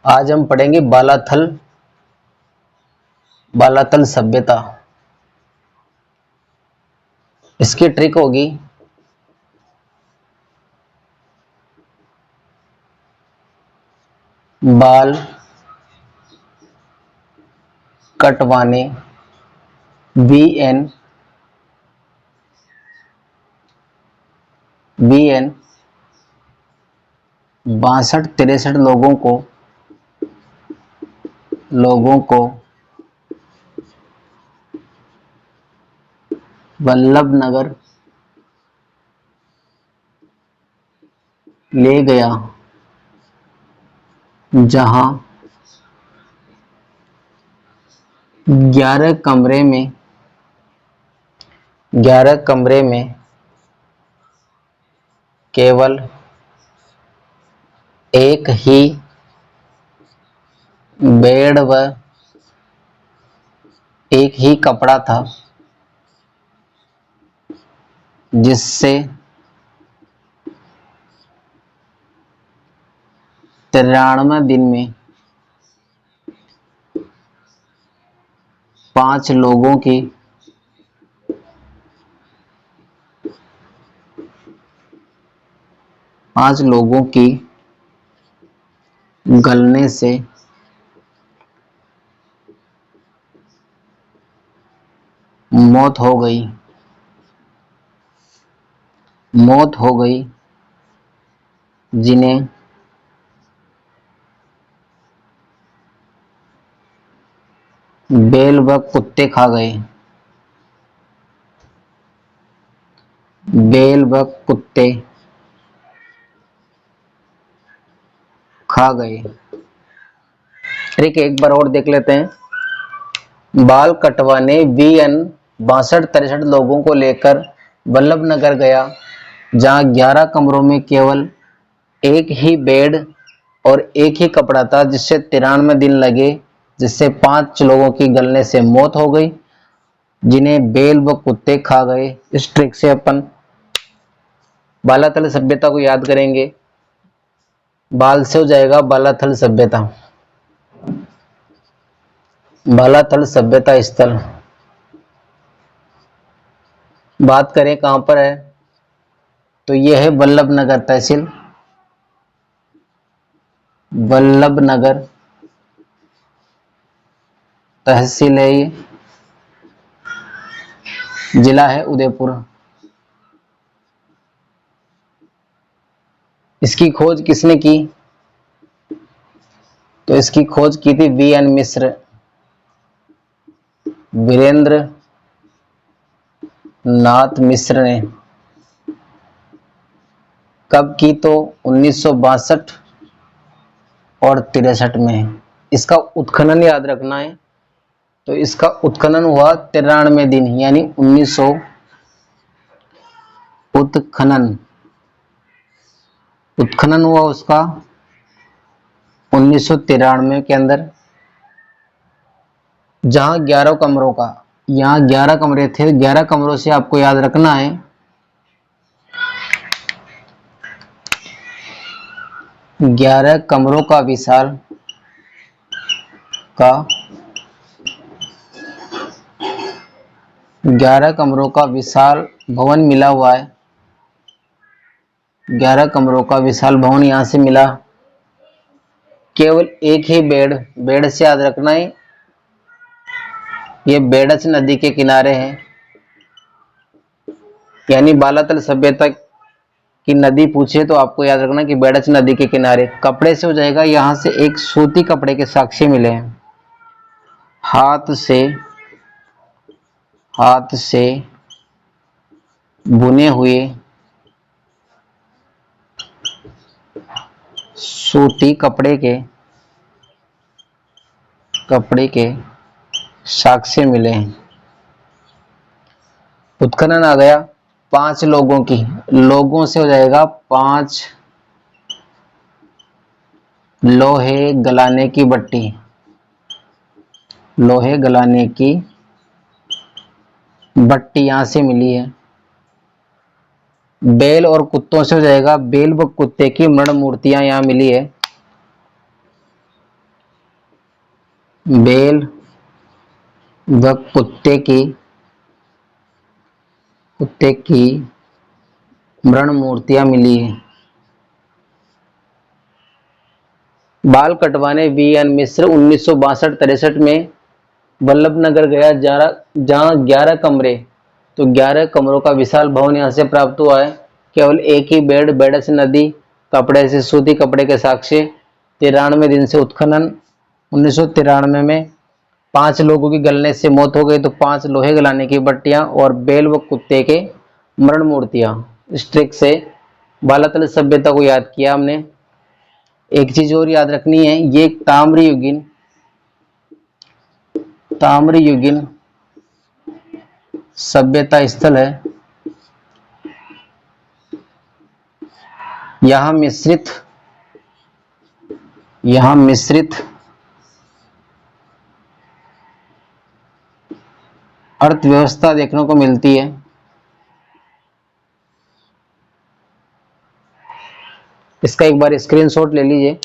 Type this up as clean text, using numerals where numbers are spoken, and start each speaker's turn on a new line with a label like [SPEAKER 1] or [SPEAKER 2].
[SPEAKER 1] आज हम पढ़ेंगे बालाथल सभ्यता। इसकी ट्रिक होगी बाल कटवाने बीएन 62-63 लोगों को वल्लभ नगर ले गया, जहां 11 कमरे में केवल एक ही बेड व एक ही कपड़ा था, जिससे 93 दिन में 5 लोगों की गलने से मौत हो गई, जिन्हें बैल व कुत्ते खा गए। ट्रिक एक बार और देख लेते हैं। बाल कटवाने बीएन 62-63 लोगों को लेकर वल्लभ नगर गया, जहां 11 कमरों में केवल एक ही बेड और एक ही कपड़ा था, जिससे 93 दिन लगे, जिससे 5 लोगों की गलने से मौत हो गई, जिन्हें बैल व कुत्ते खा गए। इस ट्रिक से अपन बालाथल सभ्यता को याद करेंगे। बाल से हो जाएगा बालाथल सभ्यता। बालाथल सभ्यता स्थल बात करें कहां पर है, तो यह है वल्लभ नगर तहसील, वल्लभ नगर तहसील है ये, जिला है उदयपुर। इसकी खोज किसने की, तो इसकी खोज की थी वीएन मिश्र, वीरेंद्र नाथ मिश्र ने। कब की, तो 1962 और 63 में। इसका उत्खनन याद रखना है, तो इसका उत्खनन हुआ 93 दिन, यानी 1900 उत्खनन हुआ उसका 1993 के अंदर, जहां 11 कमरों का, यहां 11 कमरे थे, 11 कमरों से आपको याद रखना है 11 कमरों का विशाल 11 कमरों का विशाल भवन मिला हुआ है। 11 कमरों का विशाल भवन यहां से मिला। केवल एक ही बेड से याद रखना है, ये बेडच नदी के किनारे है, यानी बालाथल सभ्यता की नदी पूछे तो आपको याद रखना कि बेडच नदी के किनारे। कपड़े से हो जाएगा, यहां से एक सूती कपड़े के साक्ष्य मिले हैं, हाथ से बुने हुए सूती कपड़े के साक्ष्य मिले हैं। उत्खनन आ गया 5 लोगों से हो जाएगा 5 लोहे गलाने की भट्टी यहां से मिली है। बैल और कुत्तों से हो जाएगा, बैल व कुत्ते की मृण मूर्तियां यहां मिली है। बेल व कुत्ते की मृण मूर्तियां मिली है। बाल कटवाने वी एन मिश्र 1962-63 में वल्लभ नगर गया, जहां 11 कमरे, तो 11 कमरों का विशाल भवन यहां से प्राप्त हुआ है। केवल एक ही बेड, बेडस नदी, कपड़े से सूती कपड़े के साक्ष्य। 93 दिन से उत्खनन। 1993 में 5 लोगों की गलने से मौत हो गई, तो 5 लोहे गलाने की भट्टियां और बैल व कुत्ते के मरण मूर्तियां। इस ट्रिक से बालातल सभ्यता को याद किया हमने। एक चीज और याद रखनी है, ये ताम्रयुगीन सभ्यता स्थल है। यहां मिश्रित अर्थव्यवस्था देखने को मिलती है। इसका एक बार स्क्रीनशॉट ले लीजिए।